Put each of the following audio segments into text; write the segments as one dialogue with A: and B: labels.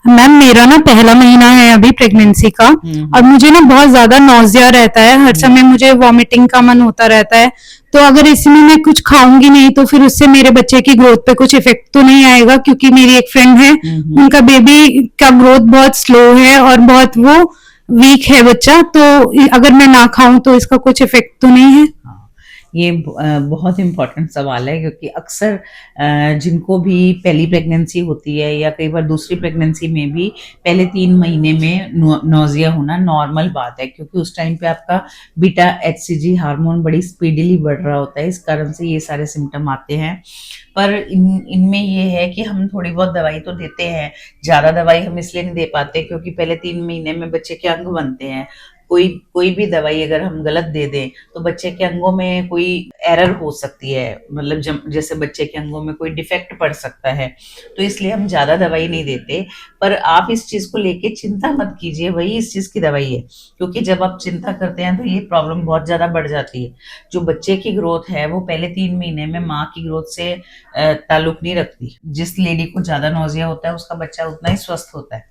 A: Ma'am मेरा ना पहला महीना है अभी प्रेगनेंसी का। और मुझे ना बहुत ज्यादा नौजिया रहता है, हर समय मुझे वॉमिटिंग का मन होता रहता है। तो अगर इसमें मैं कुछ खाऊंगी नहीं तो फिर उससे मेरे बच्चे की ग्रोथ पे कुछ इफेक्ट तो नहीं आएगा? क्योंकि मेरी एक फ्रेंड है, उनका बेबी का ग्रोथ बहुत स्लो है और बहुत वो वीक है बच्चा। तो अगर मैं ना खाऊं तो इसका कुछ इफेक्ट तो नहीं है?
B: हाँ, ये बहुत इम्पोर्टेंट सवाल है, क्योंकि अक्सर जिनको भी पहली प्रेगनेंसी होती है या कई बार दूसरी प्रेगनेंसी में भी पहले 3 महीने में नौजिया होना नॉर्मल बात है, क्योंकि उस टाइम पे आपका बीटा एचसीजी हार्मोन बड़ी स्पीडीली बढ़ रहा होता है। इस कारण से ये सारे सिम्टम आते हैं। पर इनमें ये है कि हम थोड़ी बहुत दवाई तो देते हैं। ज़्यादा दवाई हम इसलिए नहीं दे पाते क्योंकि पहले 3 महीने में बच्चे के अंग बनते हैं। कोई कोई भी दवाई अगर हम गलत दे दें तो बच्चे के अंगों में कोई एरर हो सकती है, मतलब जैसे बच्चे के अंगों में कोई डिफेक्ट पड़ सकता है। तो इसलिए हम ज्यादा दवाई नहीं देते। पर आप इस चीज को लेके चिंता मत कीजिए, वही इस चीज की दवाई है। क्योंकि जब आप चिंता करते हैं तो ये प्रॉब्लम बहुत ज्यादा बढ़ जाती है। जो बच्चे की ग्रोथ है वो पहले 3 महीने में माँ की ग्रोथ से ताल्लुक नहीं रखती। जिस लेडी को ज्यादा नौजिया होता है उसका बच्चा उतना ही स्वस्थ होता है।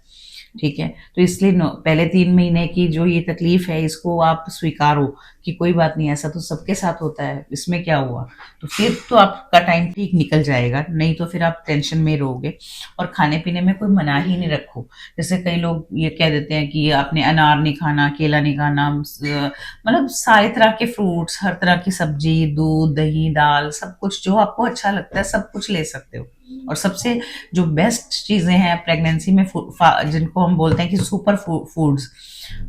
B: ठीक है, तो इसलिए पहले 3 महीने की जो ये तकलीफ है इसको आप स्वीकारो कि कोई बात नहीं, ऐसा तो सबके साथ होता है, इसमें क्या हुआ। तो फिर तो आपका टाइम ठीक निकल जाएगा, नहीं तो फिर आप टेंशन में रहोगे। और खाने पीने में कोई मनाही नहीं रखो। जैसे कई लोग ये कह देते हैं कि आपने अनार नहीं खाना, केला नहीं खाना, मतलब सारे तरह के फ्रूट्स, हर तरह की सब्जी, दूध, दही, दाल, सब कुछ जो आपको अच्छा लगता है सब कुछ ले सकते हो। और सबसे जो बेस्ट चीजें हैं प्रेगनेंसी में जिनको हम बोलते हैं कि सुपर फूड्स,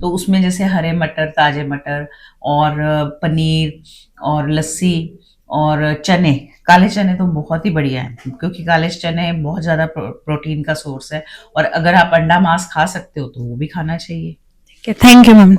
B: तो उसमें जैसे हरे मटर, ताजे मटर, और पनीर, और लस्सी, और चने। काले चने तो बहुत ही बढ़िया है, क्योंकि काले चने बहुत ज्यादा प्रोटीन का सोर्स है। और अगर आप अंडा मांस खा सकते हो तो वो भी खाना चाहिए।
A: Thank you ma'am.